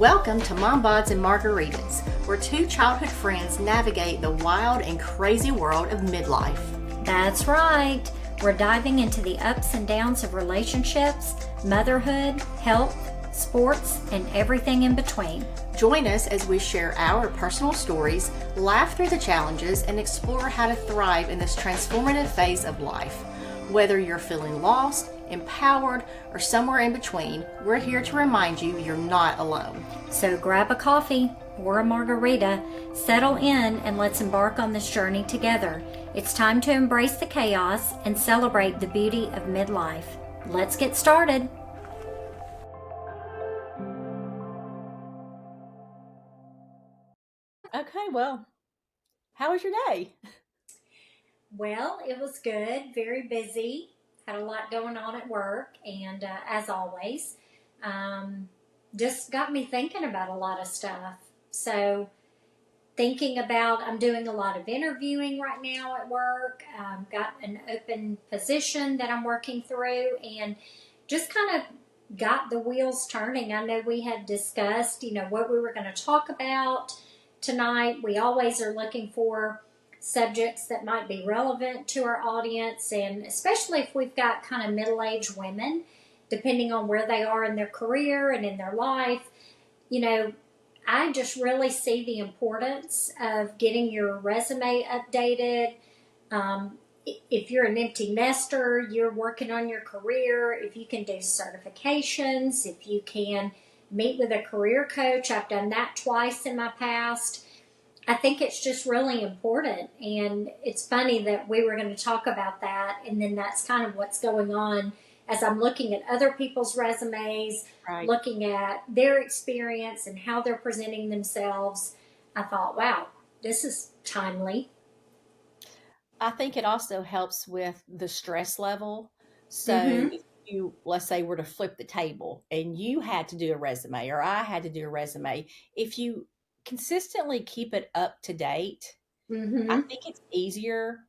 Welcome to Mom Bods and Margaritas, where two childhood friends navigate the wild and crazy world of midlife. That's right. We're diving into the ups and downs of relationships, motherhood, health, sports, and everything in between. Join us as we share our personal stories, laugh through the challenges, and explore how to thrive in this transformative phase of life. Whether you're feeling lost, empowered, or somewhere in between, we're here to remind you you're not alone. So grab a coffee or a margarita, settle in, and let's embark on this journey together. It's time to embrace the chaos and celebrate the beauty of midlife. Let's get started. Okay, well, how was your day? Well, it was good, very busy, had a lot going on at work, and as always, just got me thinking about a lot of stuff. So, I'm doing a lot of interviewing right now at work, got an open position that I'm working through, and just kind of got the wheels turning. I know we had discussed, what we were going to talk about tonight. We always are looking for subjects that might be relevant to our audience, and especially if we've got kind of middle-aged women, depending on where they are in their career and in their life. I just really see the importance of getting your resume updated. If you're an empty nester, you're working on your career, if you can do certifications, if you can meet with a career coach. I've done that twice in my past. I think it's just really important, and it's funny that we were going to talk about that, and then that's kind of what's going on as I'm looking at other people's resumes, Right. looking at their experience and how they're presenting themselves. I thought, wow, this is timely. I think it also helps with the stress level. So Mm-hmm. if you, let's say, were to flip the table and you had to do a resume or I had to do a resume, if you consistently keep it up to date, I Mm-hmm. think it's easier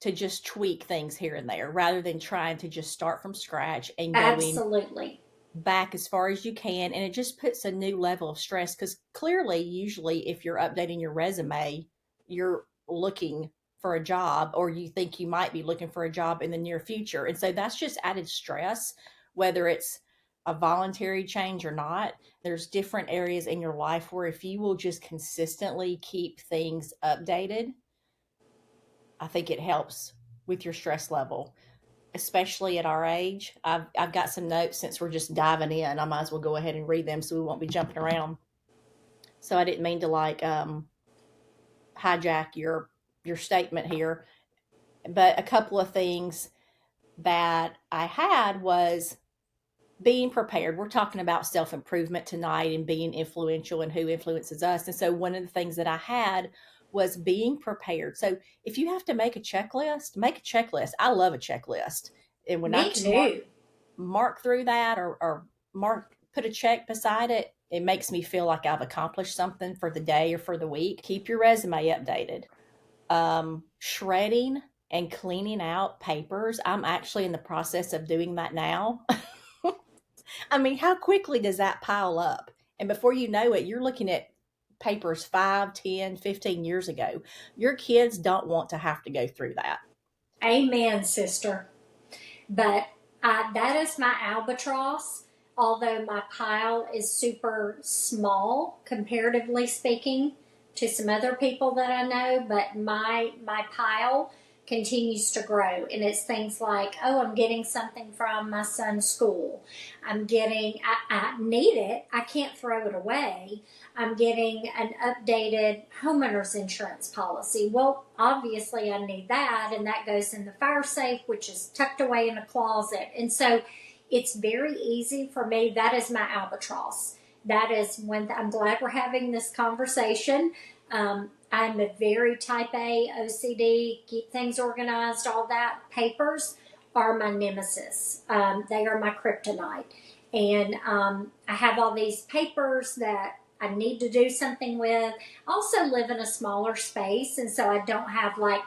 to just tweak things here and there rather than trying to just start from scratch and going Absolutely. back as far as you can. And it just puts a new level of stress because clearly, usually, if you're updating your resume, you're looking for a job or you think you might be looking for a job in the near future. And so that's just added stress, whether it's a voluntary change or not. There's different areas in your life where if you will just consistently keep things updated, I think it helps with your stress level, especially at our age. I've got some notes since we're just diving in. I might as well go ahead and read them so we won't be jumping around. So I didn't mean to hijack your statement here, but a couple of things that I had was being prepared. We're talking about self improvement tonight and being influential and who influences us. And so one of the things that I had was being prepared. So if you have to make a checklist, make a checklist. I love a checklist. And when I Me can too. mark through that or put a check beside it, it makes me feel like I've accomplished something for the day or for the week. Keep your resume updated. Shredding and cleaning out papers. I'm actually in the process of doing that now. I mean, how quickly does that pile up? And before you know it, you're looking at papers 5, 10, 15 years ago. Your kids don't want to have to go through that. Amen, sister. But that is my albatross. Although my pile is super small, comparatively speaking, to some other people that I know, but my pile continues to grow, and it's things like, oh, I'm getting something from my son's school. I need it. I can't throw it away. I'm getting an updated homeowner's insurance policy. Well, obviously I need that, and that goes in the fire safe, which is tucked away in a closet. And so it's very easy for me. That is my albatross. That is when I'm glad we're having this conversation. I'm a very type A OCD, keep things organized, all that. Papers are my nemesis. They are my kryptonite. And I have all these papers that I need to do something with. I also live in a smaller space, and so I don't have like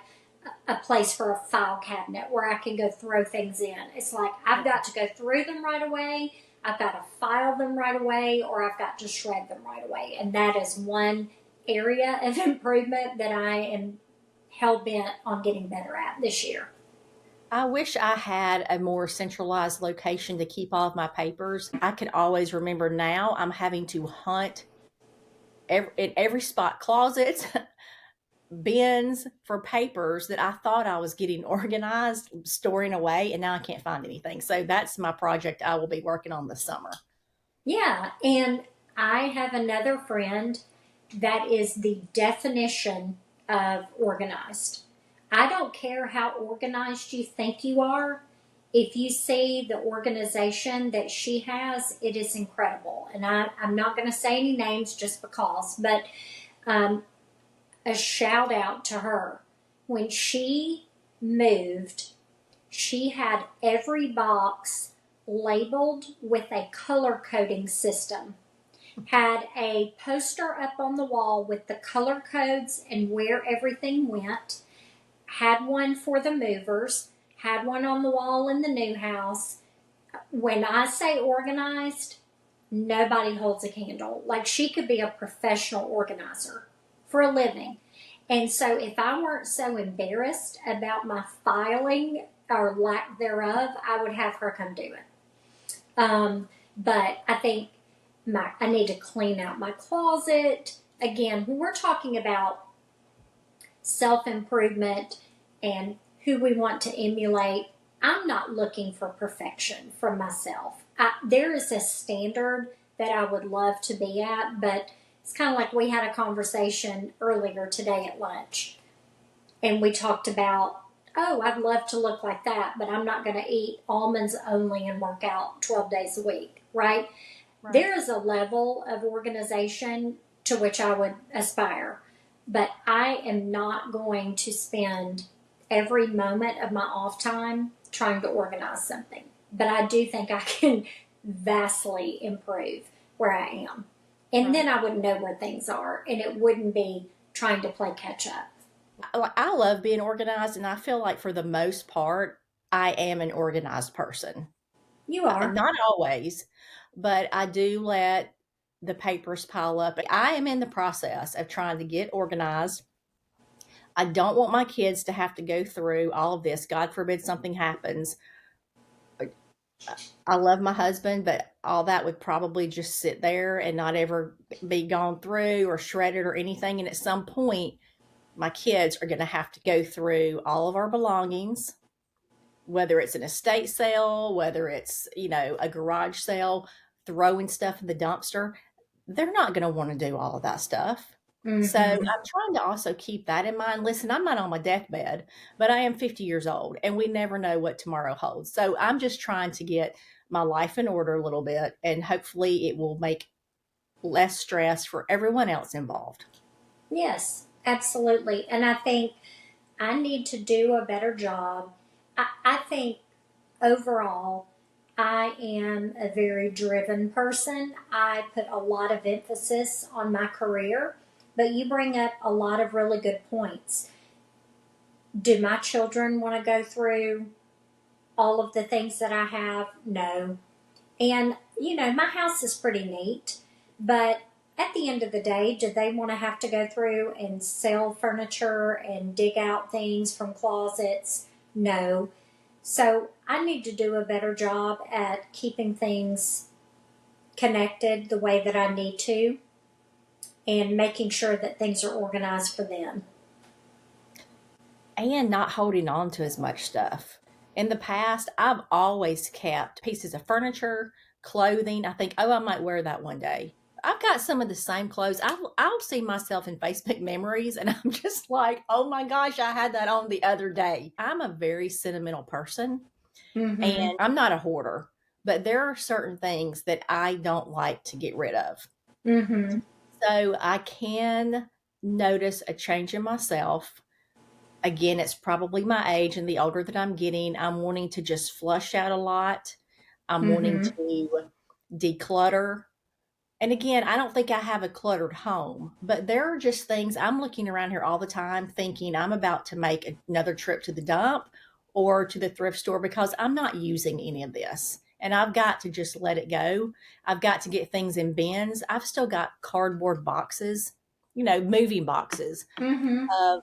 a place for a file cabinet where I can go throw things in. It's like I've got to go through them right away. I've got to file them right away or I've got to shred them right away. And that is one area of improvement that I am hell bent on getting better at this year. I wish I had a more centralized location to keep all of my papers. I could always remember. Now I'm having to hunt in every spot, closets, bins for papers that I thought I was getting organized, storing away, and now I can't find anything. So that's my project I will be working on this summer. Yeah. And I have another friend that is the definition of organized. I don't care how organized you think you are. If you see the organization that she has, it is incredible. And I'm not going to say any names just because, but um, a shout out to her. When she moved, she had every box labeled with a color coding system, had a poster up on the wall with the color codes and where everything went, had one for the movers, had one on the wall in the new house. When I say organized, nobody holds a candle. Like, she could be a professional organizer for a living. And so if I weren't so embarrassed about my filing or lack thereof, I would have her come do it. But I think I need to clean out my closet. Again, when we're talking about self-improvement and who we want to emulate, I'm not looking for perfection from myself. There is a standard that I would love to be at, but it's kind of like we had a conversation earlier today at lunch, and we talked about, oh, I'd love to look like that, but I'm not going to eat almonds only and work out 12 days a week, right? There is a level of organization to which I would aspire, but I am not going to spend every moment of my off time trying to organize something. But I do think I can vastly improve where I am. And then I would know where things are, and it wouldn't be trying to play catch up. I love being organized, and I feel like for the most part, I am an organized person. You are. Not always, but I do let the papers pile up. I am in the process of trying to get organized. I don't want my kids to have to go through all of this. God forbid something happens. I love my husband, but all that would probably just sit there and not ever be gone through or shredded or anything. And at some point, my kids are going to have to go through all of our belongings, whether it's an estate sale, whether it's, a garage sale, throwing stuff in the dumpster. They're not going to want to do all of that stuff. Mm-hmm. So I'm trying to also keep that in mind. Listen, I'm not on my deathbed, but I am 50 years old, and we never know what tomorrow holds. So I'm just trying to get my life in order a little bit, and hopefully it will make less stress for everyone else involved. Yes, absolutely. And I think I need to do a better job. I think overall, I am a very driven person. I put a lot of emphasis on my career, but you bring up a lot of really good points. Do my children want to go through all of the things that I have? No. And, my house is pretty neat, but at the end of the day, do they want to have to go through and sell furniture and dig out things from closets? No. So I need to do a better job at keeping things connected the way that I need to, and making sure that things are organized for them. And not holding on to as much stuff. In the past, I've always kept pieces of furniture, clothing. I think, I might wear that one day. I've got some of the same clothes. I'll see myself in Facebook memories, and I'm just like, oh my gosh, I had that on the other day. I'm a very sentimental person, and I'm not a hoarder, but there are certain things that I don't like to get rid of. So I can notice a change in myself. Again, it's probably my age, and the older that I'm getting, I'm wanting to just flush out a lot. I'm wanting to declutter. And again, I don't think I have a cluttered home, but there are just things I'm looking around here all the time thinking I'm about to make another trip to the dump or to the thrift store because I'm not using any of this. and I've got to just let it go. I've got to get things in bins. I've still got cardboard boxes, moving boxes. Mm-hmm. Uh,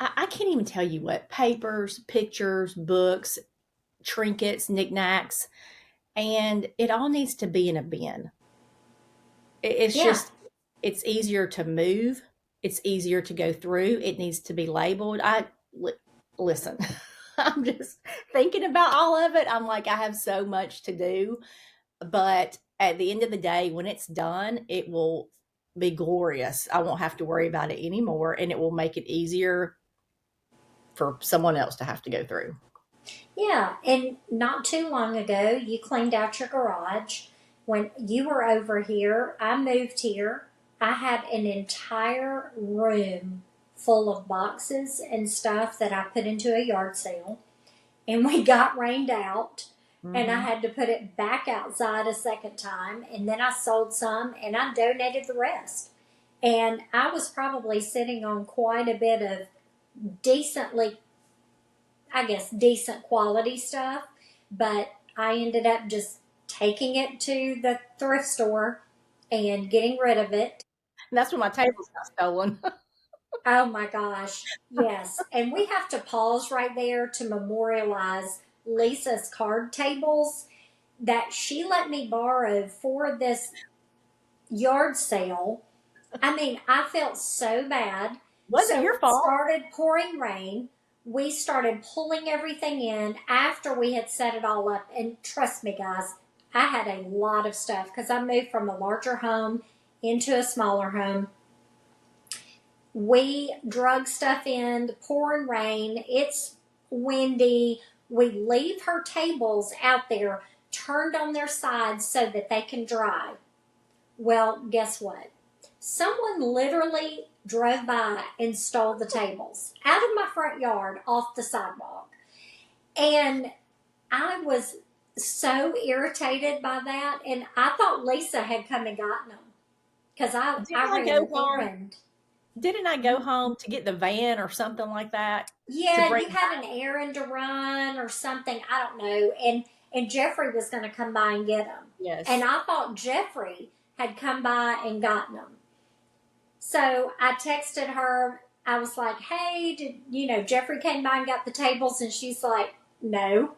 I can't even tell you what papers, pictures, books, trinkets, knickknacks, and it all needs to be in a bin. It's Yeah. just, it's easier to move. It's easier to go through. It needs to be labeled. Listen, I'm just thinking about all of it. I'm like, I have so much to do, but at the end of the day, when it's done, it will be glorious. I won't have to worry about it anymore, and it will make it easier for someone else to have to go through. Yeah, and not too long ago, you cleaned out your garage. When you were over here, I moved here. I had an entire room full of boxes and stuff that I put into a yard sale. And we got rained out, and I Hmm. had to put it back outside a second time. And then I sold some and I donated the rest. And I was probably sitting on quite a bit of decently, I guess, decent quality stuff, but I ended up just taking it to the thrift store and getting rid of it. And that's when my tables got stolen. Oh my gosh, yes. And we have to pause right there to memorialize Lisa's card tables that she let me borrow for this yard sale. I mean, I felt so bad. Wasn't So your it fault. started pouring rain. We started pulling everything in after we had set it all up. And trust me, guys, I had a lot of stuff because I moved from a larger home into a smaller home. We drug stuff in, the pouring rain, it's windy. We leave her tables out there turned on their sides so that they can dry. Well, guess what? Someone literally drove by and stole the tables out of my front yard off the sidewalk. And I was so irritated by that. And I thought Lisa had come and gotten them because Didn't I I ran go an home? errand. Didn't I go home to get the van or something like that to Yeah, bring you had back? an errand to run or something. I don't know. And Jeffrey was going to come by and get them. And Yes. I thought Jeffrey had come by and gotten them. So I texted her. I was like, "Hey, did Jeffrey came by and got the tables?" And she's like, "No."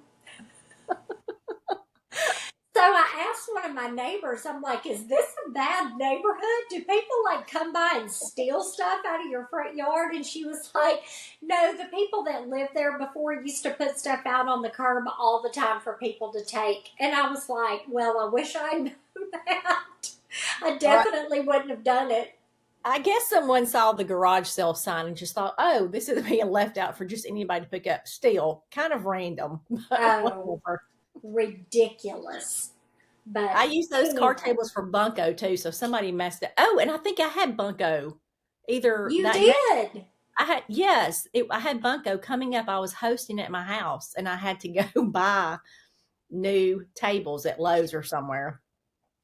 So I asked one of my neighbors. I'm like, "Is this a bad neighborhood? Do people like come by and steal stuff out of your front yard?" And she was like, "No, the people that lived there before used to put stuff out on the curb all the time for people to take." And I was like, "Well, I wish I knew that. I Or definitely wouldn't have done it." I guess someone saw the garage sale sign and just thought, "Oh, this is being left out for just anybody to pick up." Still, kind of random, but Oh, whatever. ridiculous. I But use those card anyway, tables for bunko too, so somebody messed it. Oh, and I think I had bunko either you that day. did. I had, yes, I had bunko coming up. I was hosting at my house, and I had to go buy new tables at Lowe's or somewhere.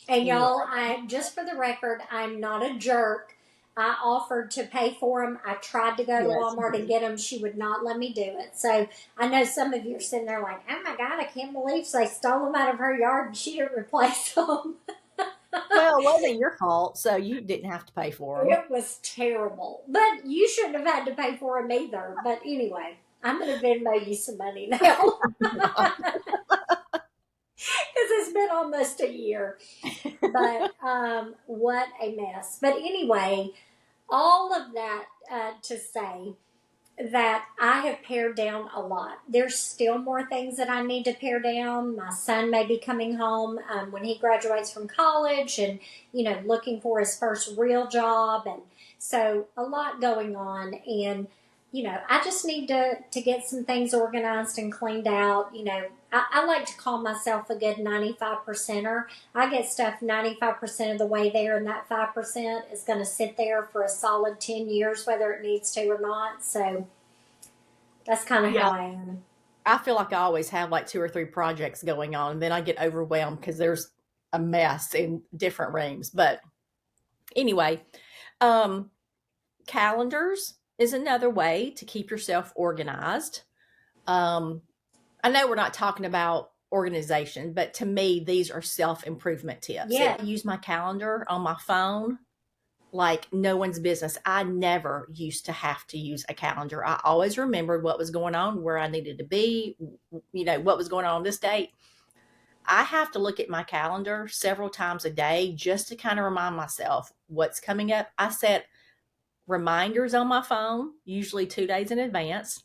And Anyway, y'all, I just for the record, I'm not a jerk. I offered to pay for them. I tried to go to yes, you Walmart and did. get them. She would not let me do it. So I know some of you are sitting there like, "Oh my God, I can't believe they stole them out of her yard and she didn't replace them." Well, it wasn't your fault, so you didn't have to pay for them. It was terrible. But you shouldn't have had to pay for them either. But anyway, I'm going to Venmo you some money now because it's been almost a year. But what a mess. But anyway, all of that to say that I have pared down a lot. There's still more things that I need to pare down. My son may be coming home when he graduates from college and, looking for his first real job. And so a lot going on. And, I just need to get some things organized and cleaned out. I like to call myself a good 95 percenter. I get stuff 95% of the way there, and that 5% is going to sit there for a solid 10 years, whether it needs to or not. So that's kind of Yeah, how I am. I feel like I always have like two or three projects going on, and then I get overwhelmed because there's a mess in different rooms. But anyway, um, calendars is another way to keep yourself organized. Um, I know we're not talking about organization, but to me, these are self-improvement tips. Yeah. I use my calendar on my phone like no one's business. I never used to have to use a calendar. I always remembered what was going on, where I needed to be, what was going on this date. I have to look at my calendar several times a day just to kind of remind myself what's coming up. I set reminders on my phone, usually 2 days in advance.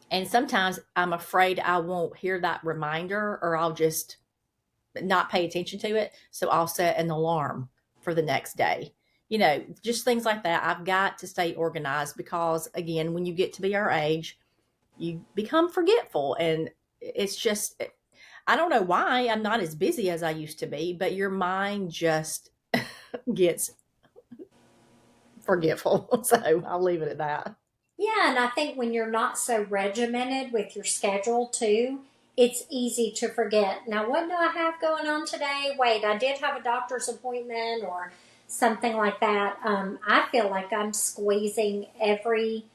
And sometimes I'm afraid I won't hear that reminder or I'll just not pay attention to it. So I'll set an alarm for the next day. Just things like that. I've got to stay organized because, again, when you get to be our age, you become forgetful. And it's just, I don't know why I'm not as busy as I used to be, but your mind just gets forgetful. So I'll leave it at that. Yeah, and I think when you're not so regimented with your schedule too, it's easy to forget. Now, what do I have going on today? Wait, I did have a doctor's appointment or something like that. I feel like I'm squeezing every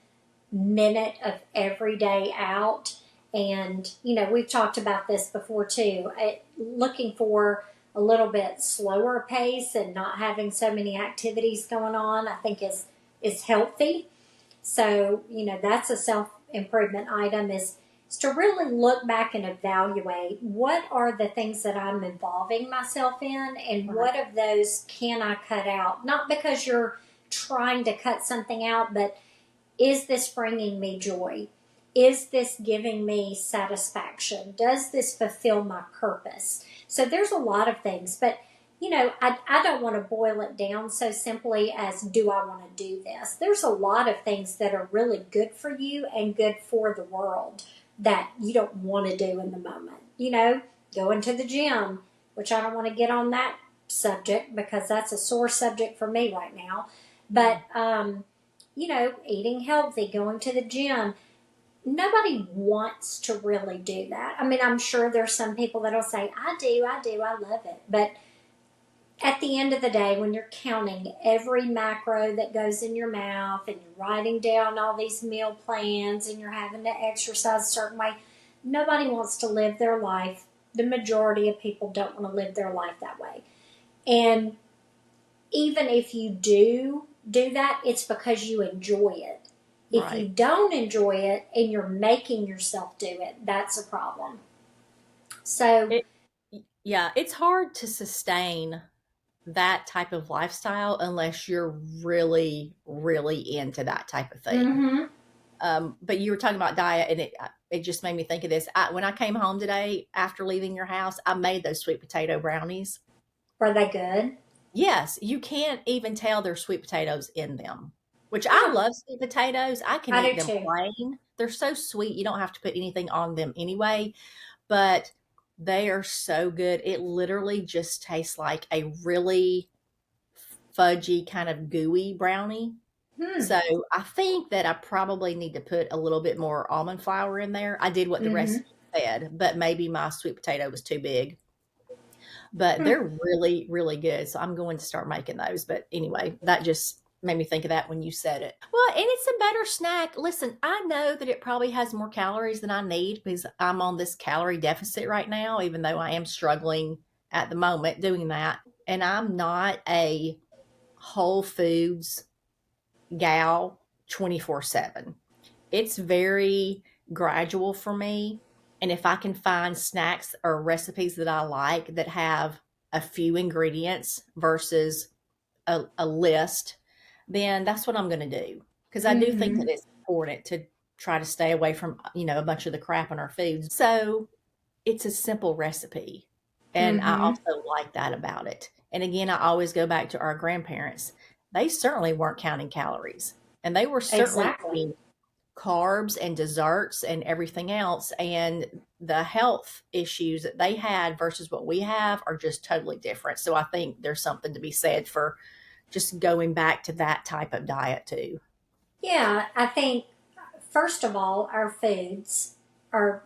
minute of every day out. And, we've talked about this before too. Looking for a little bit slower pace and not having so many activities going on, I think is healthy. So, that's a self improvement item is to really look back and evaluate what are the things that I'm involving myself in and Right. what of those can I cut out? Not because you're trying to cut something out, but is this bringing me joy? Is this giving me satisfaction? Does this fulfill my purpose? So there's a lot of things, but I don't want to boil it down so simply as do I want to do this? There's a lot of things that are really good for you and good for the world that you don't want to do in the moment. Going to the gym, which I don't want to get on that subject because that's a sore subject for me right now. But, eating healthy, going to the gym, nobody wants to really do that. I mean, I'm sure there's some people that'll say, I do, I love it. But at the end of the day, when you're counting every macro that goes in your mouth and you're writing down all these meal plans and you're having to exercise a certain way, nobody wants to live their life. The majority of people don't want to live their life that way. And even if you do that, it's because you enjoy it. If Right. you don't enjoy it and you're making yourself do it, that's a problem. So, Yeah, it's hard to sustain that type of lifestyle unless you're really, really into that type of thing. mm-hmm. But you were talking about diet, and it just made me think of this. When I came home today after leaving your house, I made those sweet potato brownies. Were they good? Yes, you can't even tell there's sweet potatoes in them, which I love sweet potatoes. I can I eat do them too. plain. They're so sweet. You don't have to put anything on them anyway, but they are so good. It literally just tastes like a really fudgy kind of gooey brownie. So I think that I probably need to put a little bit more almond flour in there. I did what the Mm-hmm. recipe said, but maybe my sweet potato was too big. But they're really, really good. So I'm going to start making those. But anyway, that just made me think of that when you said it. Well, and it's a better snack. Listen, I know that it probably has more calories than I need because I'm on this calorie deficit right now, even though I am struggling at the moment doing that. And I'm not a Whole Foods gal 24/7. It's very gradual for me. And if I can find snacks or recipes that I like that have a few ingredients versus a list, then that's what I'm going to do. Because I do think Mm-hmm. that it's important to try to stay away from, a bunch of the crap in our foods. So it's a simple recipe. And I Mm-hmm. also like that about it. And again, I always go back to our grandparents. They certainly weren't counting calories, and they were certainly Exactly. eating carbs and desserts and everything else. And the health issues that they had versus what we have are just totally different. So I think there's something to be said for just going back to that type of diet too. Yeah, I think, first of all, our foods are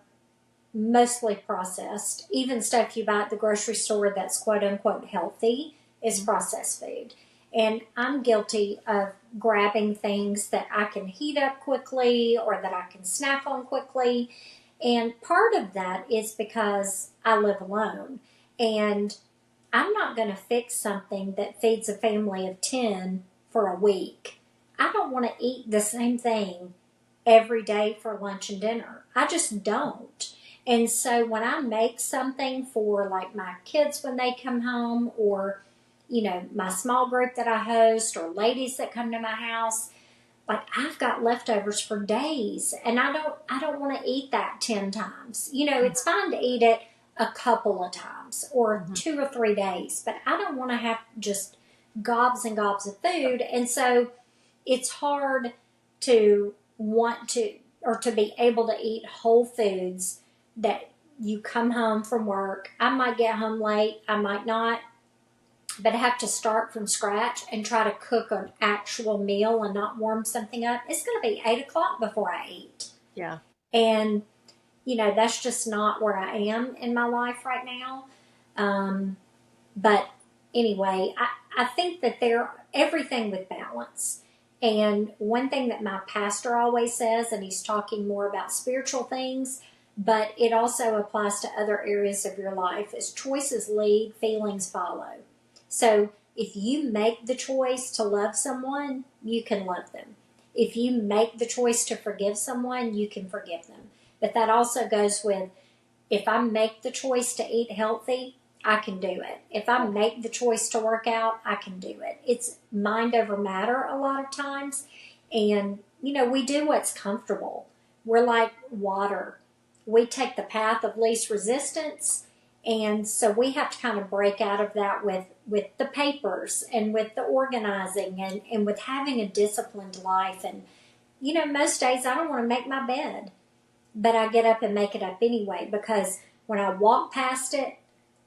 mostly processed. Even stuff you buy at the grocery store that's quote unquote healthy is processed food. And I'm guilty of grabbing things that I can heat up quickly or that I can snack on quickly. And part of that is because I live alone. And I'm not going to fix something that feeds a family of 10 for a week. I don't want to eat the same thing every day for lunch and dinner. I just don't. And so when I make something for like my kids when they come home, or my small group that I host, or ladies that come to my house, like I've got leftovers for days, and I don't want to eat that 10 times. It's fine to eat it a couple of times or Mhm. 2 or 3 days, but I don't want to have just gobs and gobs of food. And so it's hard to want to, or to be able to eat whole foods that you come home from work. I might get home late, I might not, but I have to start from scratch and try to cook an actual meal and not warm something up. It's going to be 8 o'clock before I eat. Yeah. And, that's just not where I am in my life right now. Um, but anyway, I think that everything with balance. And one thing that my pastor always says, and he's talking more about spiritual things, but it also applies to other areas of your life, is choices lead, feelings follow. So if you make the choice to love someone, you can love them. If you make the choice to forgive someone, you can forgive them. But that also goes with, if I make the choice to eat healthy, I can do it. If I make the choice to work out, I can do it. It's mind over matter a lot of times. And, we do what's comfortable. We're like water. We take the path of least resistance. And so we have to kind of break out of that with the papers and with the organizing, and with having a disciplined life. And, most days I don't want to make my bed, but I get up and make it up anyway, because when I walk past it,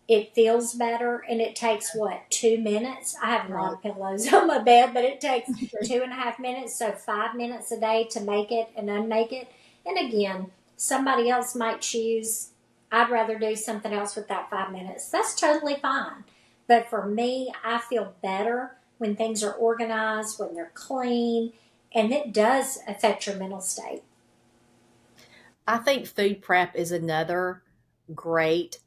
it feels better. And it takes, what, 2 minutes? I have a lot Right. of pillows on my bed, but it takes 2.5 minutes, so 5 minutes a day to make it and unmake it. And again, somebody else might choose, I'd rather do something else with that 5 minutes. That's totally fine. But for me, I feel better when things are organized, when they're clean, and it does affect your mental state. I think food prep is another great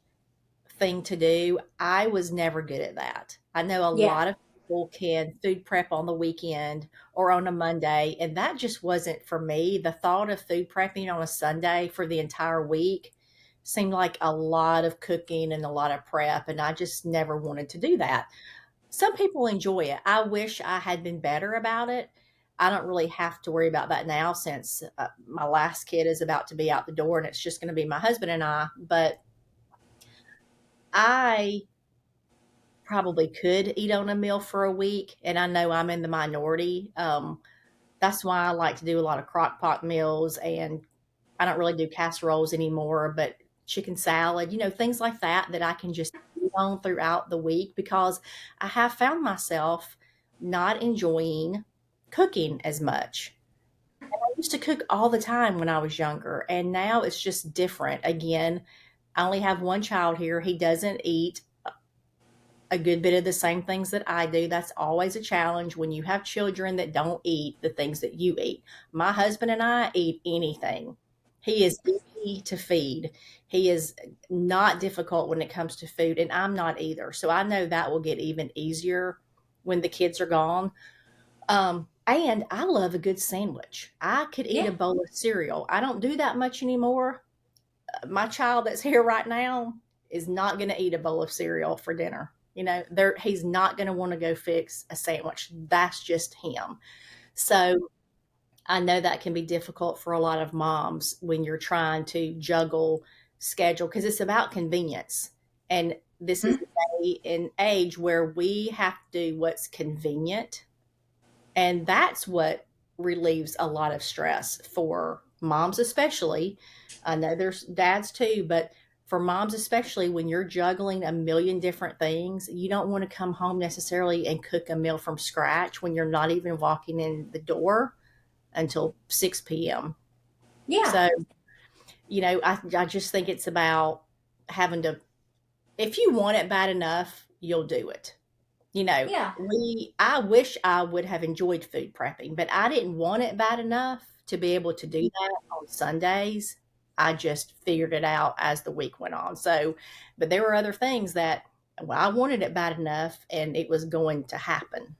thing to do. I was never good at that. I know a Yeah. lot of people can food prep on the weekend or on a Monday, and that just wasn't for me. The thought of food prepping on a Sunday for the entire week seemed like a lot of cooking and a lot of prep, and I just never wanted to do that. Some people enjoy it. I wish I had been better about it. I don't really have to worry about that now, since my last kid is about to be out the door and it's just going to be my husband and I. But I probably could eat on a meal for a week, and I know I'm in the minority. That's why I like to do a lot of crock pot meals, and I don't really do casseroles anymore, but chicken salad, things like that that I can just eat on throughout the week, because I have found myself not enjoying cooking as much. I used to cook all the time when I was younger, and now it's just different. Again, I only have one child here. He doesn't eat a good bit of the same things that I do. That's always a challenge when you have children that don't eat the things that you eat. My husband and I eat anything. He is easy to feed. He is not difficult when it comes to food, and I'm not either. So I know that will get even easier when the kids are gone. And I love a good sandwich. I could eat Yeah. a bowl of cereal. I don't do that much anymore. My child that's here right now is not going to eat a bowl of cereal for dinner. He's not going to want to go fix a sandwich. That's just him. So I know that can be difficult for a lot of moms when you're trying to juggle schedule, because it's about convenience. And this is Mhm. the day and age where we have to do what's convenient, and that's what relieves a lot of stress for moms, especially. I know there's dads too, but for moms, especially when you're juggling a million different things, you don't want to come home necessarily and cook a meal from scratch when you're not even walking in the door until 6 p.m. Yeah. So, I just think it's about having to, if you want it bad enough, you'll do it. Yeah. I wish I would have enjoyed food prepping, but I didn't want it bad enough to be able to do that on Sundays. I just figured it out as the week went on. So, but there were other things that, well, I wanted it bad enough and it was going to happen.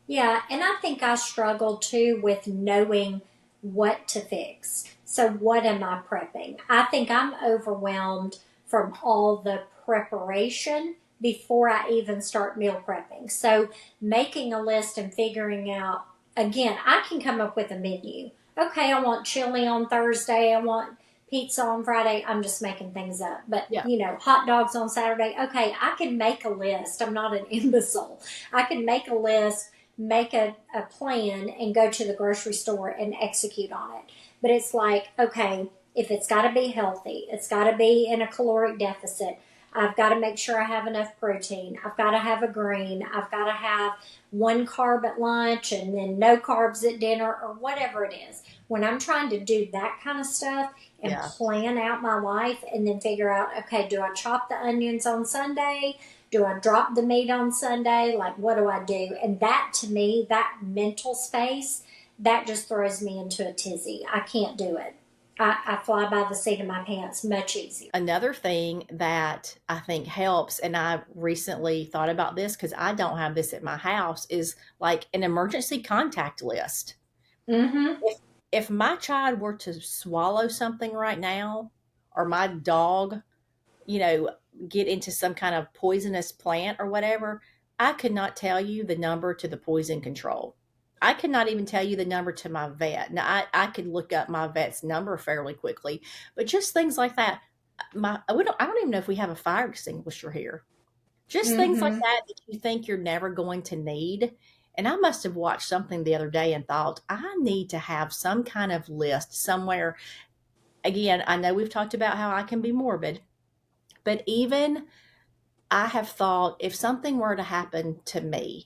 Yeah, and I think I struggle too with knowing what to fix. So, what am I prepping? I think I'm overwhelmed from all the preparation before I even start meal prepping. So, making a list and figuring out, again, I can come up with a menu. Okay, I want chili on Thursday, I want pizza on Friday. I'm just making things up. But, Yeah. hot dogs on Saturday. Okay, I can make a list. I'm not an imbecile. I can make a list, make a plan, and go to the grocery store and execute on it. But it's like, okay, if it's got to be healthy, it's got to be in a caloric deficit. I've got to make sure I have enough protein. I've got to have a green. I've got to have one carb at lunch and then no carbs at dinner or whatever it is. When I'm trying to do that kind of stuff and Yeah. plan out my life and then figure out, okay, do I chop the onions on Sunday? Do I drop the meat on Sunday? Like, what do I do? And that, to me, that mental space, that just throws me into a tizzy. I can't do it. I fly by the seat of my pants much easier. Another thing that I think helps, and I recently thought about this because I don't have this at my house, is like an emergency contact list. Mm-hmm. If my child were to swallow something right now, or my dog, you know, get into some kind of poisonous plant or whatever, I could not tell you the number to the poison control. I could not even tell you the number to my vet. Now, I could look up my vet's number fairly quickly, but just things like that. I don't even know if we have a fire extinguisher here. Just things like Mm-hmm. that that you think you're never going to need. And I must have watched something the other day and thought, I need to have some kind of list somewhere. Again, I know we've talked about how I can be morbid, but even I have thought if something were to happen to me,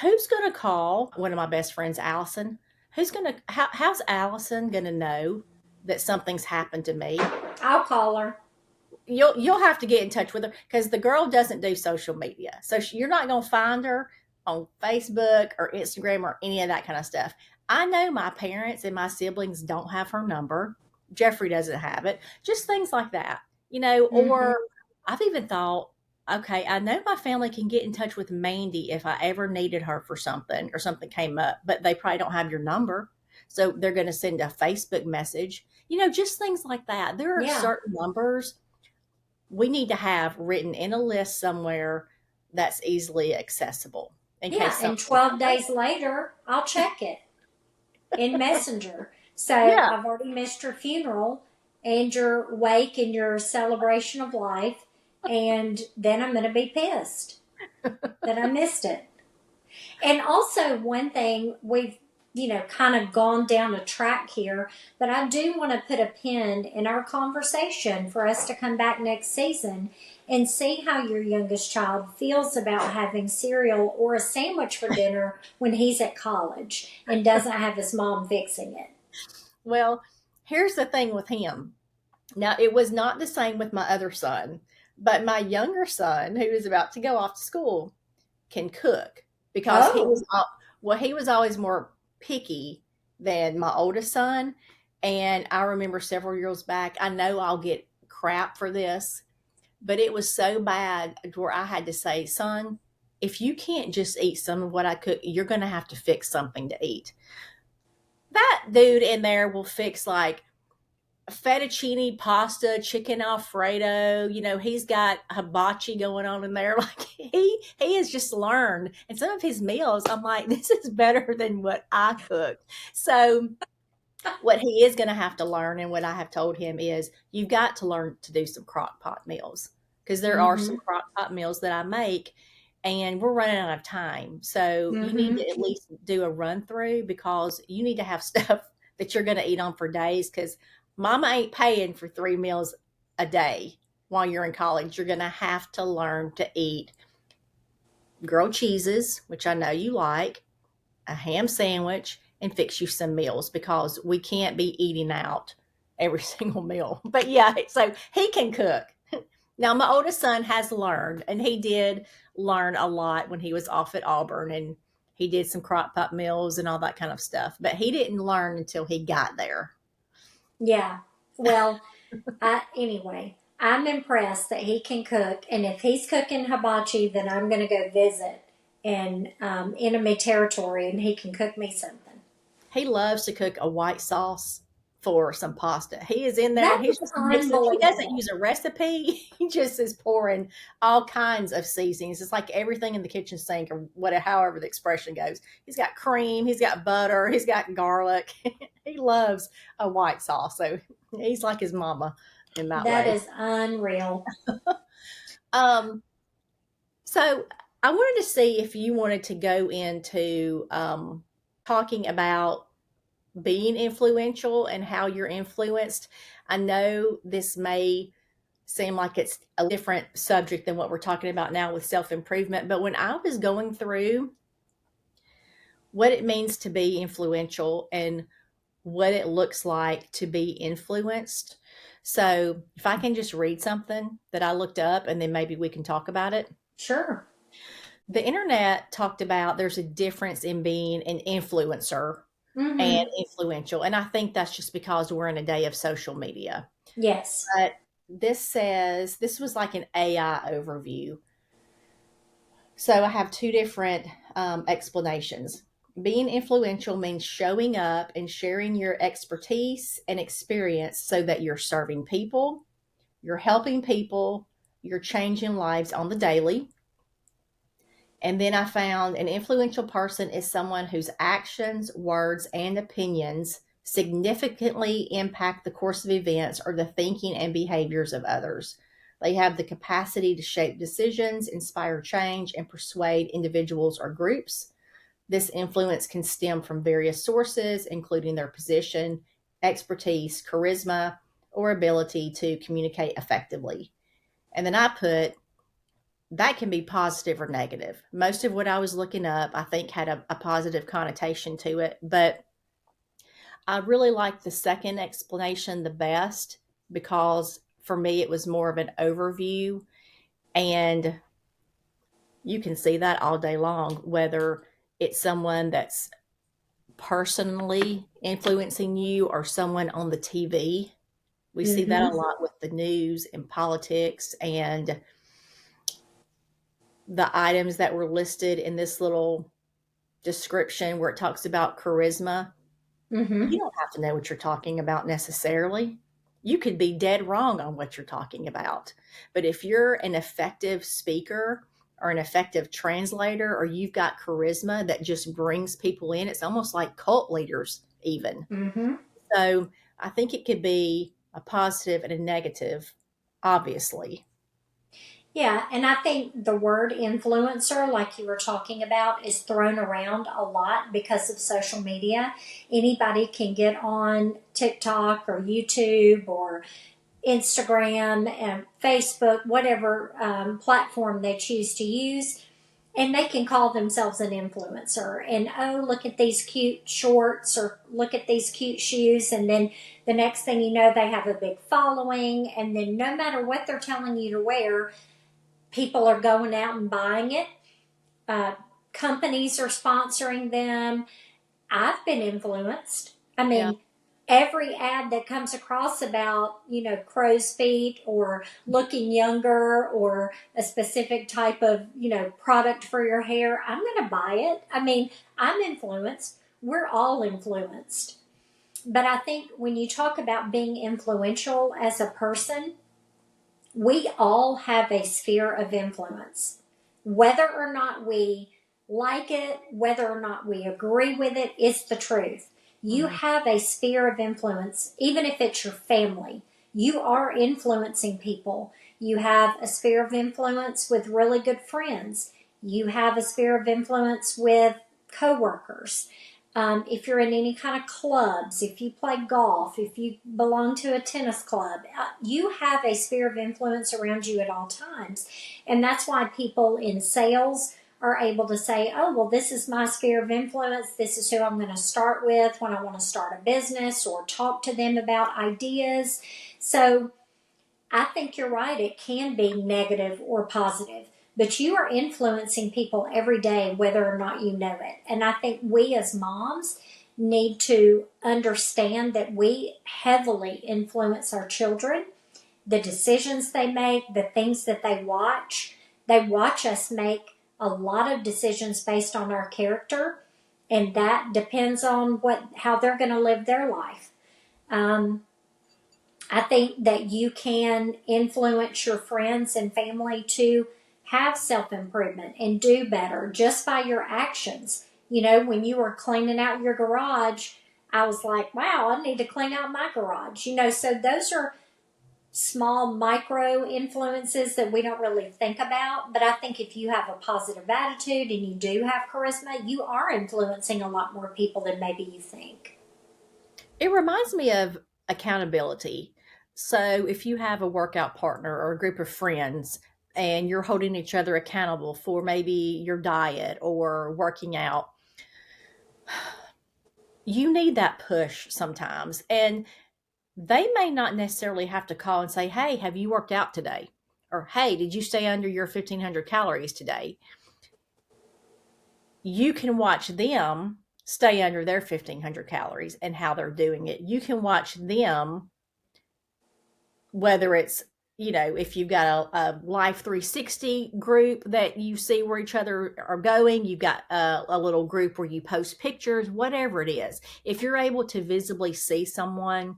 who's going to call one of my best friends, Allison? How's Allison going to know that something's happened to me? I'll call her. You'll have to get in touch with her because the girl doesn't do social media. So you're not going to find her on Facebook or Instagram or any of that kind of stuff. I know my parents and my siblings don't have her number. Jeffrey doesn't have it. Just things like that, Mm-hmm. or I've even thought, okay, I know my family can get in touch with Mandy if I ever needed her for something or something came up, but they probably don't have your number. So they're going to send a Facebook message, just things like that. There are Yeah. certain numbers we need to have written in a list somewhere that's easily accessible in Yeah. case And something 12 comes days later, I'll check it in Messenger. So Yeah, I've already missed your funeral and your wake and your celebration of life. And then I'm going to be pissed that I missed it. And also, one thing we've, kind of gone down a track here, but I do want to put a pin in our conversation for us to come back next season and see how your youngest child feels about having cereal or a sandwich for dinner when he's at college and doesn't have his mom fixing it. well, here's the thing with him. Now, it was not the same with my other son, but my younger son, who is about to go off to school, can cook because Oh, he was always more picky than my oldest son. And I remember several years back, I know I'll get crap for this, but it was so bad where I had to say, son, if you can't just eat some of what I cook, you're going to have to fix something to eat. That dude in there will fix like fettuccine pasta, chicken alfredo. He's got hibachi going on in there. Like he has just learned. And some of his meals, I'm like, this is better than what I cook. So what he is going to have to learn, and what I have told him is, you've got to learn to do some crock pot meals because there are some mm-hmm, crock pot meals that I make. And we're running out of time. So you need mm-hmm. to at least do a run through because you need to have stuff that you're going to eat on for days because mama ain't paying for 3 meals a day while you're in college. You're going to have to learn to eat grilled cheeses, which I know you like, a ham sandwich, and fix you some meals because we can't be eating out every single meal. But yeah, so he can cook. Now, my oldest son has learned, and he did learn a lot when he was off at Auburn, and he did some crock pot meals and all that kind of stuff. But he didn't learn until he got there. Yeah. Well, anyway, I'm impressed that he can cook, and if he's cooking hibachi, then I'm going to go visit in enemy territory, and he can cook me something. He loves to cook a white sauce for some pasta. He is in there. That He's is just mixing. He doesn't unbelievable. use a recipe. He just is pouring all kinds of seasonings. It's like everything in the kitchen sink, or whatever, however the expression goes. He's got cream. He's got butter. He's got garlic. He loves a white sauce. So he's like his mama in that That way. is unreal. Um, so I wanted to see if you wanted to go into talking about being influential and how you're influenced. I know this may seem like it's a different subject than what we're talking about now with self improvement, but when I was going through what it means to be influential and what it looks like to be influenced. So, if I can just read something that I looked up and then maybe we can talk about it. Sure. The internet talked about there's a difference in being an influencer and Mm-hmm. influential. And I think that's just because we're in a day of social media. Yes. But this says this was like an AI overview. So I have two different explanations. Being influential means showing up and sharing your expertise and experience so that you're serving people, you're helping people, you're changing lives on the daily. And then I found an influential person is someone whose actions, words, and opinions significantly impact the course of events or the thinking and behaviors of others. They have the capacity to shape decisions, inspire change, and persuade individuals or groups. This influence can stem from various sources, including their position, expertise, charisma, or ability to communicate effectively. And then I put that can be positive or negative. Most of what I was looking up, I think, had a positive connotation to it. But I really like the second explanation the best because for me, it was more of an overview. And you can see that all day long, whether it's someone that's personally influencing you or someone on the TV. We see that Mm-hmm. a lot with the news and politics and the items that were listed in this little description where it talks about charisma, Mm-hmm. you don't have to know what you're talking about necessarily. You could be dead wrong on what you're talking about. But if you're an effective speaker or an effective translator, or you've got charisma that just brings people in, it's almost like cult leaders, even. Mm-hmm. So I think it could be a positive and a negative, obviously. Yeah, and I think the word influencer, like you were talking about, is thrown around a lot because of social media. Anybody can get on TikTok or YouTube or Instagram and Facebook, whatever platform they choose to use, and they can call themselves an influencer. And oh, look at these cute shorts or look at these cute shoes. And then the next thing you know, they have a big following. And then no matter what they're telling you to wear, people are going out and buying it. Uh, Companies are sponsoring them. I've been influenced. I Yeah. mean, every ad that comes across about, crow's feet or looking younger or a specific type of, product for your hair, I'm going to buy it. I mean, I'm influenced. We're all influenced. But I think when you talk about being influential as a person, we all have a sphere of influence. Whether or not we like it, whether or not we agree with it, it's the truth. You Mhm. have a sphere of influence, even if it's your family. You are influencing people. You have a sphere of influence with really good friends. You have a sphere of influence with coworkers. If you're in any kind of clubs, if you play golf, if you belong to a tennis club, you have a sphere of influence around you at all times. And that's why people in sales are able to say, oh, well, this is my sphere of influence. This is who I'm going to start with when I want to start a business or talk to them about ideas. So I think you're right. It can be negative or positive, but you are influencing people every day, whether or not you know it. And I think we as moms need to understand that we heavily influence our children, the decisions they make, the things that they watch. They watch us make a lot of decisions based on our character, and that depends on how they're going to live their life. I think that you can influence your friends and family to have self improvement and do better just by your actions. You know, when you were cleaning out your garage, I was like, wow, I need to clean out my garage. You know, so those are small micro influences that we don't really think about. But I think if you have a positive attitude and you do have charisma, you are influencing a lot more people than maybe you think. It reminds me of accountability. So if you have a workout partner or a group of friends and you're holding each other accountable for maybe your diet or working out, you need that push sometimes. And they may not necessarily have to call and say, "Hey, have you worked out today?" Or, "Hey, did you stay under your 1,500 calories today?" You can watch them stay under their 1,500 calories and how they're doing it. You can watch them, whether it's, if you've got a Life 360 group that you see where each other are going, you've got a little group where you post pictures, whatever it is. If you're able to visibly see someone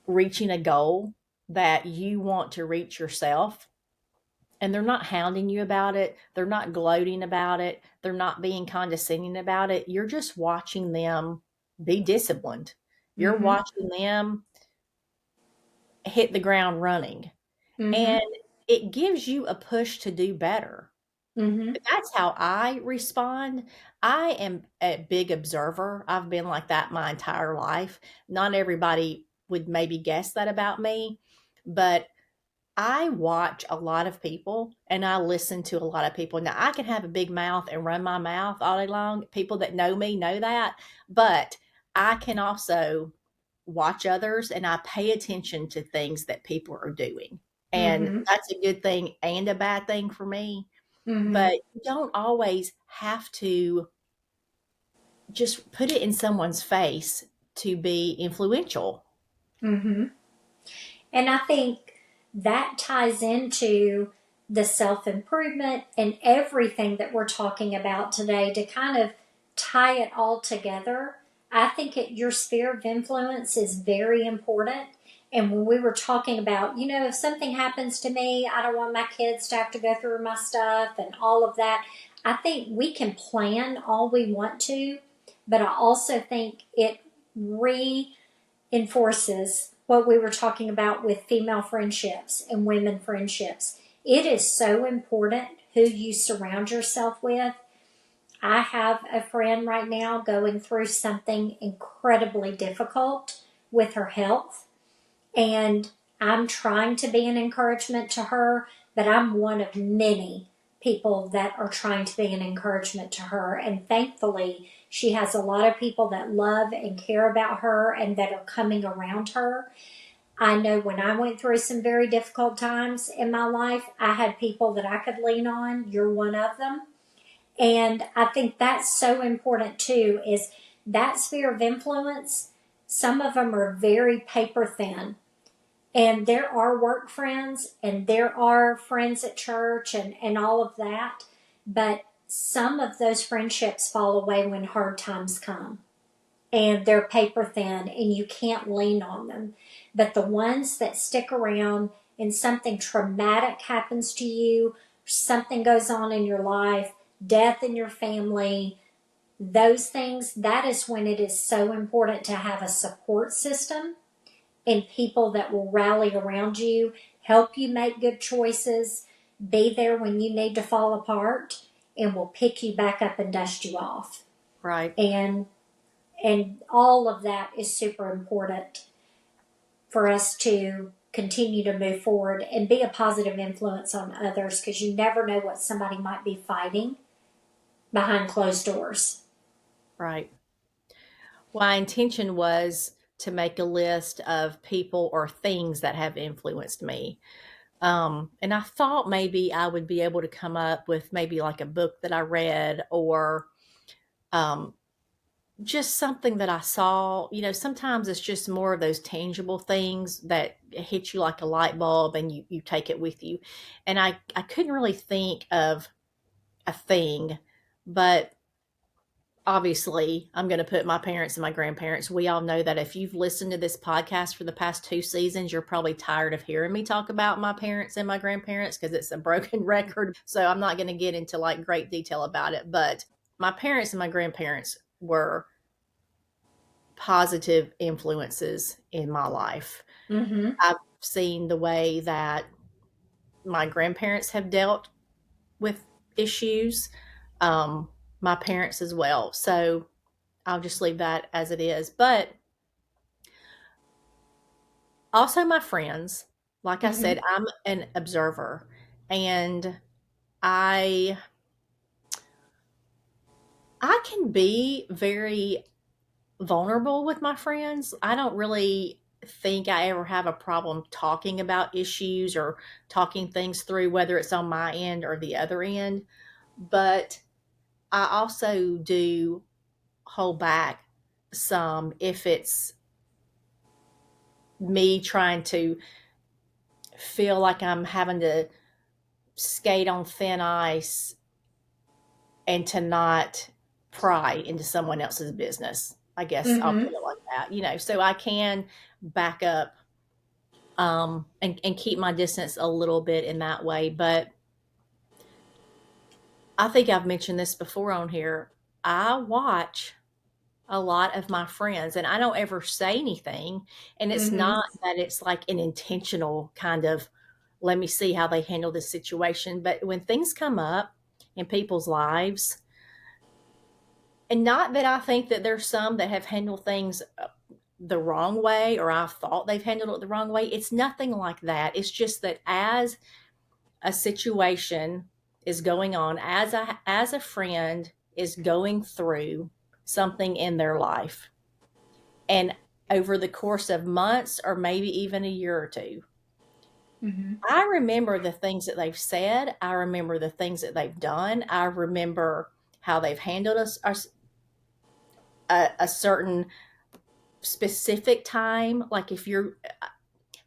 reaching a goal that you want to reach yourself, and they're not hounding you about it, they're not gloating about it, they're not being condescending about it, you're just watching them be disciplined. You're Mm-hmm. watching them hit the ground running. Mm-hmm. And it gives you a push to do better. Mm-hmm. That's how I respond. I am a big observer. I've been like that my entire life. Not everybody would maybe guess that about me, but I watch a lot of people and I listen to a lot of people. Now, I can have a big mouth and run my mouth all day long. People that know me know that, but I can also watch others and I pay attention to things that people are doing. And Mm-hmm. that's a good thing and a bad thing for me. Mm-hmm. But you don't always have to just put it in someone's face to be influential. Mm-hmm. And I think that ties into the self improvement and everything that we're talking about today to kind of tie it all together. I think your sphere of influence is very important. And when we were talking about, if something happens to me, I don't want my kids to have to go through my stuff and all of that. I think we can plan all we want to, but I also think it reinforces what we were talking about with female friendships and women friendships. It is so important who you surround yourself with. I have a friend right now going through something incredibly difficult with her health, and I'm trying to be an encouragement to her, but I'm one of many people that are trying to be an encouragement to her. And thankfully, she has a lot of people that love and care about her and that are coming around her. I know when I went through some very difficult times in my life, I had people that I could lean on. You're one of them. And I think that's so important too, is that sphere of influence. Some of them are very paper thin. And there are work friends and there are friends at church and all of that. But some of those friendships fall away when hard times come and they're paper thin and you can't lean on them. But the ones that stick around and something traumatic happens to you, something goes on in your life, death in your family, those things, that is when it is so important to have a support system and people that will rally around you, help you make good choices, be there when you need to fall apart, and will pick you back up and dust you off. Right. And all of that is super important for us to continue to move forward and be a positive influence on others, because you never know what somebody might be fighting behind closed doors. Right. My intention was to make a list of people or things that have influenced me. And I thought maybe I would be able to come up with maybe like a book that I read or um, just something that I saw. Sometimes it's just more of those tangible things that hit you like a light bulb and you take it with you. And I couldn't really think of a thing, but obviously I'm going to put my parents and my grandparents. We all know that if you've listened to this podcast for the past 2 seasons, you're probably tired of hearing me talk about my parents and my grandparents because it's a broken record. So I'm not going to get into like great detail about it, but my parents and my grandparents were positive influences in my life. Mm-hmm. I've seen the way that my grandparents have dealt with issues, um, my parents as well. So I'll just leave that as it is. But also, my friends, like I Mm-hmm. said, I'm an observer and I I can be very vulnerable with my friends. I don't really think I ever have a problem talking about issues or talking things through, whether it's on my end or the other end. But I also do hold back some if it's me trying to feel like I'm having to skate on thin ice and to not pry into someone else's business. I guess I'll put Mm-hmm. it like that, so I can back up and keep my distance a little bit in that way. But I think I've mentioned this before on here. I watch a lot of my friends and I don't ever say anything. And it's Mm-hmm. not that it's like an intentional kind of, let me see how they handle this situation. But when things come up in people's lives, and not that I think that there's some that have handled things the wrong way or I've thought they've handled it the wrong way. It's nothing like that. It's just that as a situation is going on, as a friend is going through something in their life, and over the course of months or maybe even a year or two, Mm-hmm. I remember the things that they've said. I remember the things that they've done. I remember how they've handled a certain specific time. Like if you're,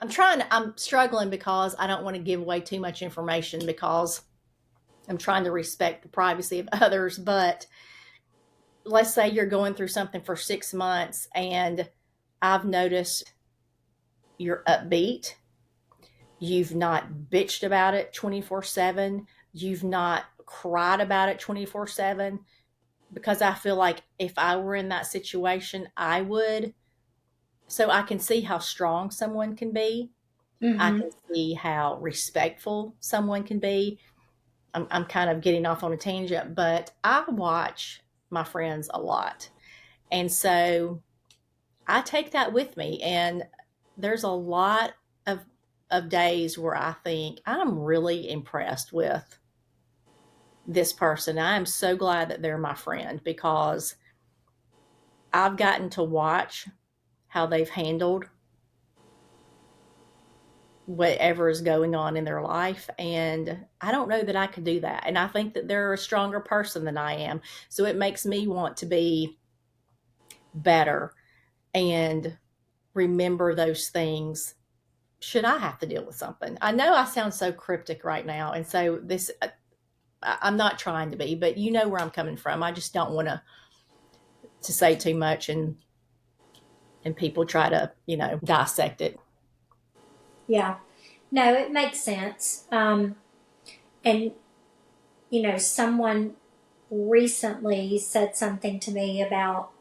I'm struggling because I don't want to give away too much information because I'm trying to respect the privacy of others. But let's say you're going through something for 6 months and I've noticed you're upbeat. You've not bitched about it 24/7. You've not cried about it 24/7 because I feel like if I were in that situation, I would. So I can see how strong someone can be. I Mm-hmm. can see how respectful someone can be. I'm kind of getting off on a tangent, but I watch my friends a lot. And so I take that with me. And there's a lot of, of days where I think I'm really impressed with this person. I am so glad that they're my friend because I've gotten to watch how they've handled whatever is going on in their life. And I don't know that I could do that. And I think that they're a stronger person than I am. So it makes me want to be better and remember those things should I have to deal with something. I know I sound so cryptic right now. And so I'm not trying to be, but you know where I'm coming from. I just don't want to say too much and people try to, dissect it. Yeah. No, it makes sense. And someone recently said something to me about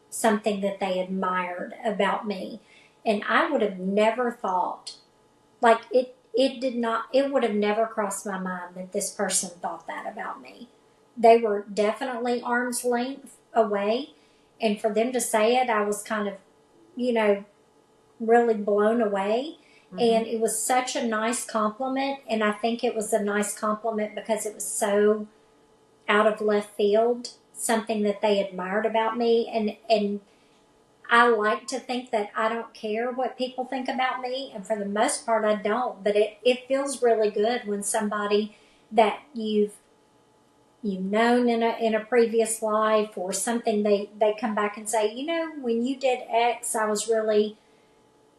something that they admired about me, and I would have never thought, like it did not, it would have never crossed my mind that this person thought that about me. They were definitely arm's length away, and for them to say it, I was kind of, you know, really blown away. Hmm. And it was such a nice compliment. And I think it was a nice compliment because it was so out of left field, something that they admired about me. And I like to think that I don't care what people think about me. And for the most part, I don't. But it feels really good when somebody that you've you've known in a previous life, or something they come back and say, when you did X, I was really,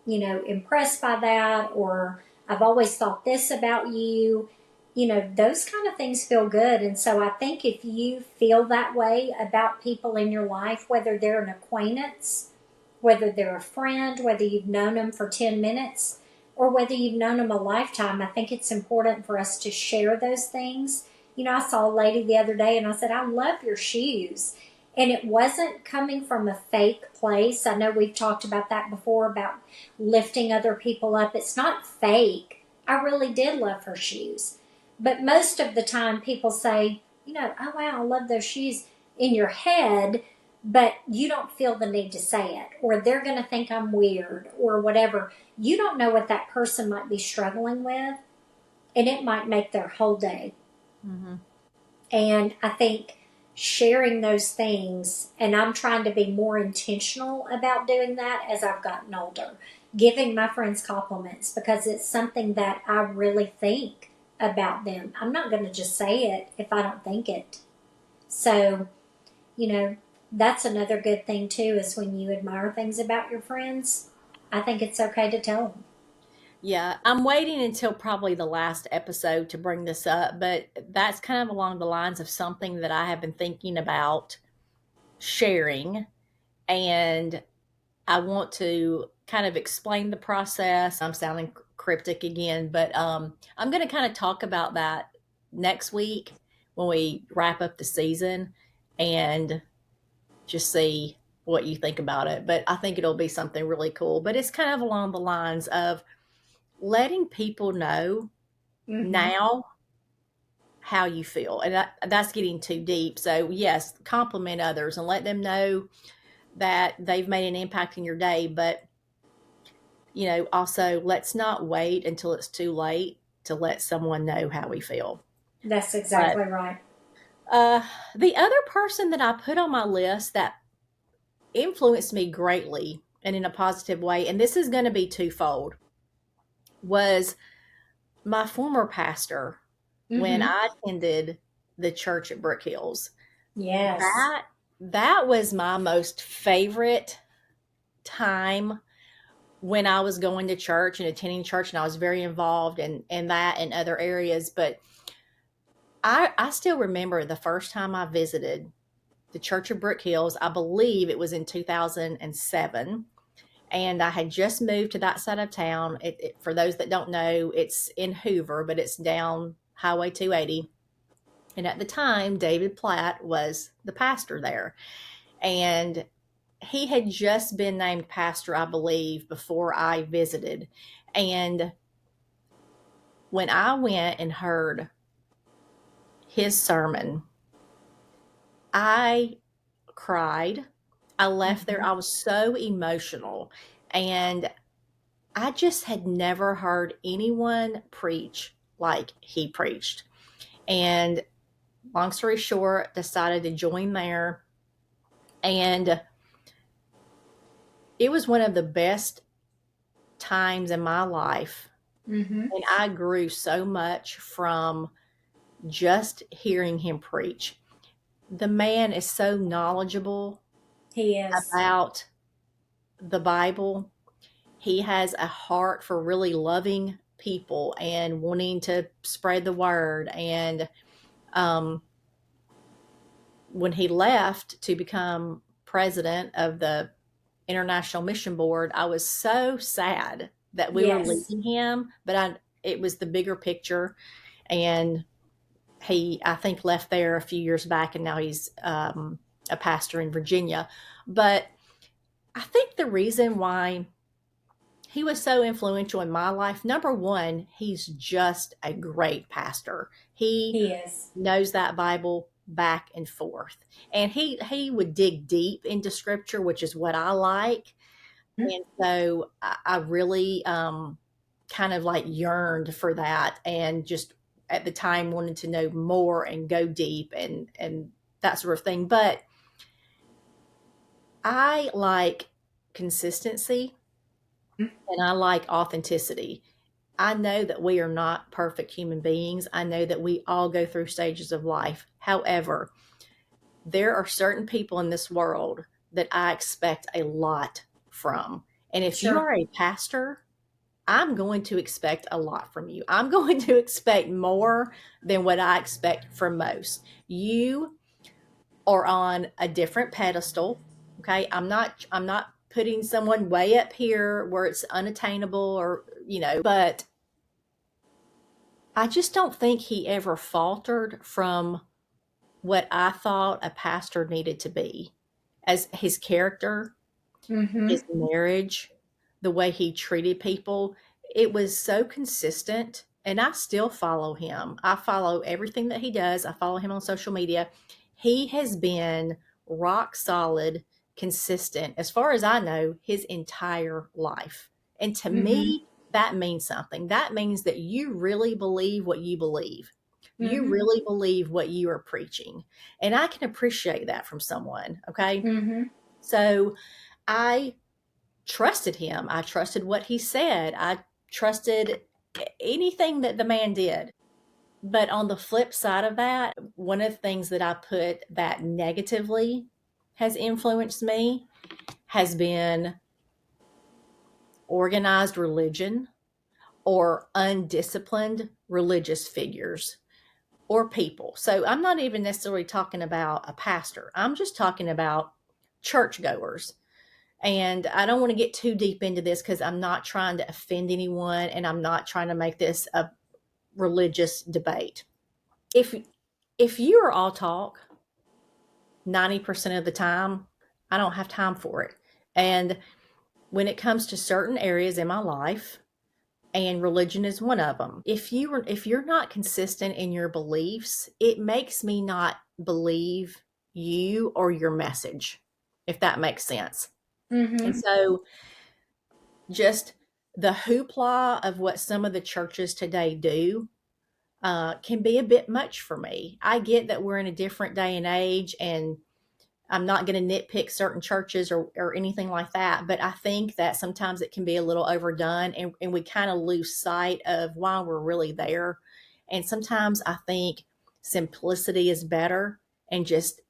impressed by that, or I've always thought this about you. Those kind of things feel good. And so I think if you feel that way about people in your life, whether they're an acquaintance, whether they're a friend, whether you've known them for 10 minutes, or whether you've known them a lifetime, I think it's important for us to share those things. I saw a lady the other day and I said, I love your shoes. And it wasn't coming from a fake place. I know we've talked about that before, about lifting other people up. It's not fake. I really did love her shoes. But most of the time, people say, oh, wow, I love those shoes, in your head, but you don't feel the need to say it, or they're going to think I'm weird, or whatever. You don't know what that person might be struggling with, and it might make their whole day. Mm-hmm. And I think sharing those things, and I'm trying to be more intentional about doing that as I've gotten older, giving my friends compliments, because it's something that I really think about them. I'm not going to just say it if I don't think it. So, that's another good thing too, is when you admire things about your friends, I think it's okay to tell them. Yeah, I'm waiting until probably the last episode to bring this up, but that's kind of along the lines of something that I have been thinking about sharing. And I want to kind of explain the process. I'm sounding cryptic again, but I'm going to kind of talk about that next week when we wrap up the season and just see what you think about it. But I think it'll be something really cool. But it's kind of along the lines of letting people know Mm-hmm. now how you feel. And that's getting too deep. So, yes, compliment others and let them know that they've made an impact in your day. But, also let's not wait until it's too late to let someone know how we feel. That's But exactly right. uh, the other person that I put on my list that influenced me greatly and in a positive way, and this is going to be twofold, was my former pastor when Mm-hmm. I attended the church at Brook Hills. Yes. That was my most favorite time when I was going to church and attending church, and I was very involved in that and other areas. But I still remember the first time I visited the Church of Brook Hills. I believe it was in 2007. And I had just moved to that side of town. For those that don't know, it's in Hoover, but it's down Highway 280. And at the time, David Platt was the pastor there. And he had just been named pastor, I believe, before I visited. And when I went and heard his sermon, I cried. I left there. Mm-hmm. I was so emotional. And I just had never heard anyone preach like he preached. And long story short, decided to join there. And it was one of the best times in my life. Mm-hmm. And I grew so much from just hearing him preach. The man is so knowledgeable He is. about the Bible. He has a heart for really loving people and wanting to spread the word. And um, when he left to become president of the International Mission Board, I was so sad that we were Yes. leaving him, but it was the bigger picture. And he, I think, left there a few years back, and now he's a pastor in Virginia. But I think the reason why he was so influential in my life, number one, he's just a great pastor. He He is. knows that Bible back and forth, and he would dig deep into Scripture, which is what I like. And so I really kind of like yearned for that, and just at the time wanted to know more and go deep and that sort of thing. But I like consistency and I like authenticity. I know that we are not perfect human beings. I know that we all go through stages of life. However, there are certain people in this world that I expect a lot from. And if you Sure. are a pastor, I'm going to expect a lot from you. I'm going to expect more than what I expect from most. You are on a different pedestal. Okay. I'm not putting someone way up here where it's unattainable or, but I just don't think he ever faltered from what I thought a pastor needed to be as his character, Mm-hmm. his marriage, the way he treated people. It was so consistent. And I still follow him. I follow everything that he does. I follow him on social media. He has been rock solid, consistent, as far as I know, his entire life. And to Mm-hmm. me, that means something. That means that you really believe what you believe. You Mm-hmm. really believe what you are preaching. And I can appreciate that from someone. Okay. Mm-hmm. So I trusted him. I trusted what he said. I trusted anything that the man did. But on the flip side of that, one of the things that I put that negatively has influenced me has been organized religion or undisciplined religious figures or people. So I'm not even necessarily talking about a pastor. I'm just talking about churchgoers. And I don't want to get too deep into this because I'm not trying to offend anyone and I'm not trying to make this a religious debate. If if you are all talk 90% of the time, I don't have time for it. And when it comes to certain areas in my life, and religion is one of them. If you're not consistent in your beliefs, it makes me not believe you or your message, if that makes sense. And Mm-hmm. so just the hoopla of what some of the churches today do can be a bit much for me. I get that we're in a different day and age, and I'm not going to nitpick certain churches or anything like that, but I think that sometimes it can be a little overdone and we kind of lose sight of why we're really there. And sometimes I think simplicity is better and just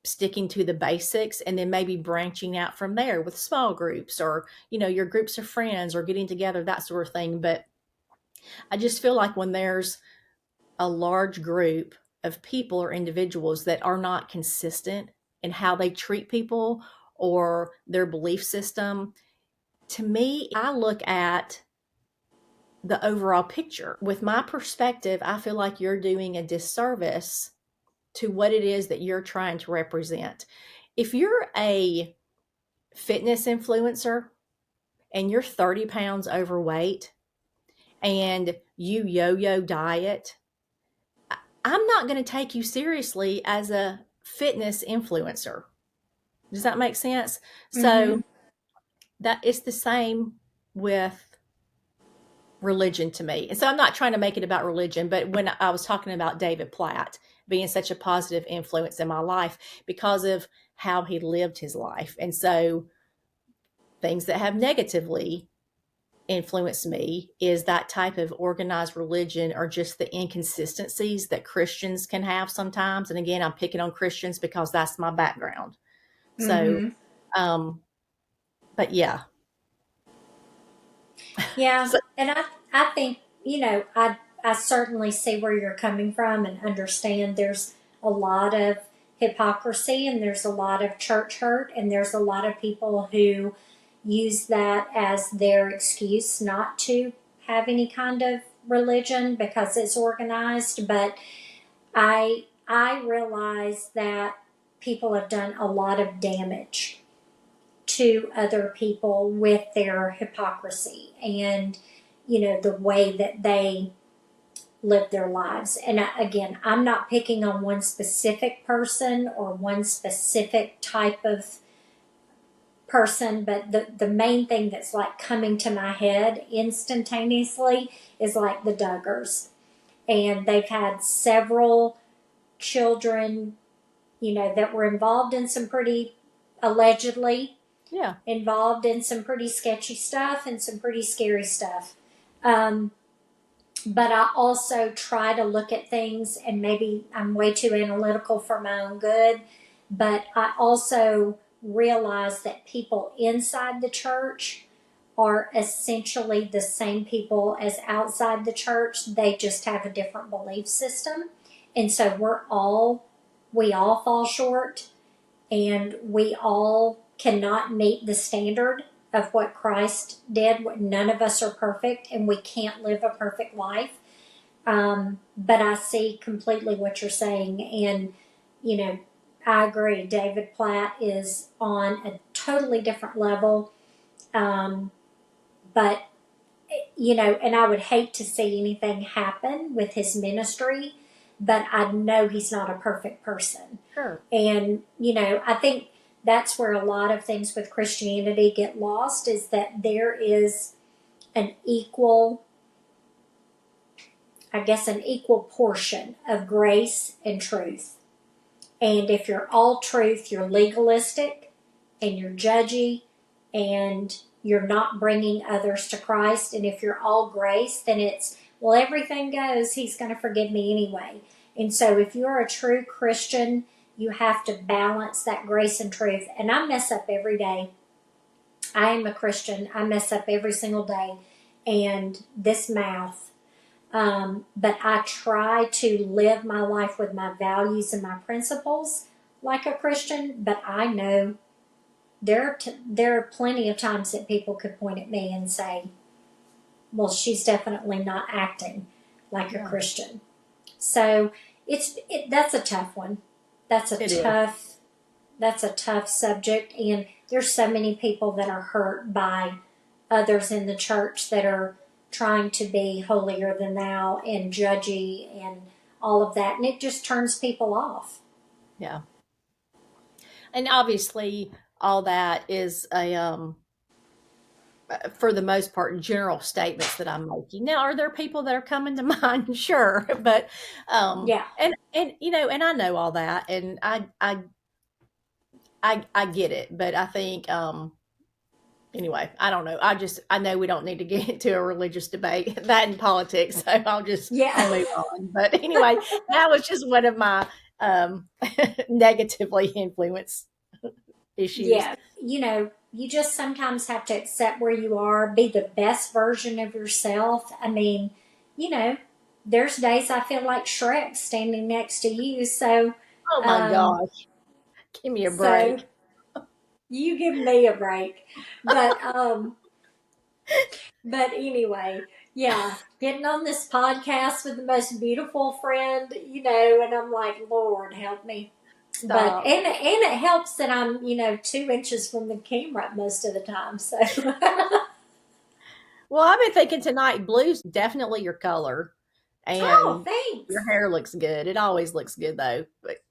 sticking to the basics and then maybe branching out from there with small groups or, your groups of friends or getting together, that sort of thing. But I just feel like when there's a large group of people or individuals that are not consistent in how they treat people or their belief system, to me, I look at the overall picture. With my perspective, I feel like you're doing a disservice to what it is that you're trying to represent. If you're a fitness influencer and you're 30 pounds overweight and you yo yo diet, I'm not going to take you seriously as a fitness influencer. Does that make sense? Mm-hmm. So that it's the same with religion to me. And so I'm not trying to make it about religion, but when I was talking about David Platt being such a positive influence in my life because of how he lived his life. And so things that have negatively influenced me is that type of organized religion or just the inconsistencies that Christians can have sometimes. And again, I'm picking on Christians because that's my background. So, Mm-hmm. um, but yeah. Yeah, So, and I think I certainly see where you're coming from and understand there's a lot of hypocrisy and there's a lot of church hurt and there's a lot of people who use that as their excuse not to have any kind of religion because it's organized. But I realize that people have done a lot of damage to other people with their hypocrisy and the way that they live their lives. And again, I'm not picking on one specific person or one specific type of person, but the main thing that's like coming to my head instantaneously is like the Duggars. And they've had several children, that were involved in some pretty, allegedly yeah. involved in some pretty sketchy stuff and some pretty scary stuff. Um, but I also try to look at things, and maybe I'm way too analytical for my own good, but I also realize that people inside the church are essentially the same people as outside the church. They just have a different belief system. And so we all fall short, and we all cannot meet the standard of what Christ did. None of us are perfect, and we can't live a perfect life. But I see completely what you're saying. And, I agree. David Platt is on a totally different level. But, and I would hate to see anything happen with his ministry, but I know he's not a perfect person. Sure. And, I think that's where a lot of things with Christianity get lost, is that there is an equal portion of grace and truth. And if you're all truth, you're legalistic and you're judgy and you're not bringing others to Christ. And if you're all grace, then it's, well, everything goes. He's going to forgive me anyway. And so if you're a true Christian, you have to balance that grace and truth. And I mess up every day. I am a Christian. I mess up every single day. And this mouth. But I try to live my life with my values and my principles like a Christian. But I know there are plenty of times that people could point at me and say, well, she's definitely not acting like a Christian. So that's a tough one. That's a tough subject. And there's so many people that are hurt by others in the church that are trying to be holier than thou and judgy and all of that. And it just turns people off. Yeah. And obviously all that is for the most part, general statements that I'm making. Now, are there people that are coming to mind? Sure. But, Yeah. and I know all that, and I get it, but I think, anyway, I don't know. I know we don't need to get into a religious debate, that in politics, so I'll move on. But anyway, that was just one of my negatively influenced issues. Yeah. You just sometimes have to accept where you are, be the best version of yourself. I mean, there's days I feel like Shrek standing next to you. So, oh my gosh, give me a break. So you give me a break. But, but anyway, yeah, getting on this podcast with the most beautiful friend, and I'm like, Lord, help me. Stop. But and it helps that I'm 2 inches from the camera most of the time. So well, I've been thinking tonight, blue's definitely your color, oh, and thanks. your hair looks good. It always looks good though.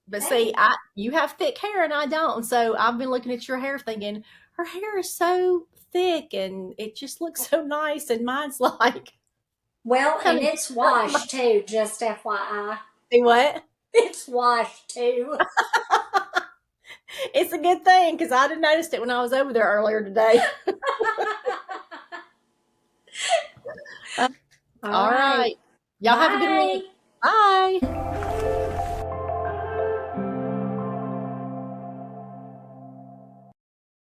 But see, you have thick hair and I don't, so I've been looking at your hair thinking her hair is so thick and it just looks so nice, and mine's like, well, and it's washed too. Just FYI. See what? It's washed too. It's a good thing because I didn't notice it when I was over there earlier today. All right. Y'all have a good week. Bye.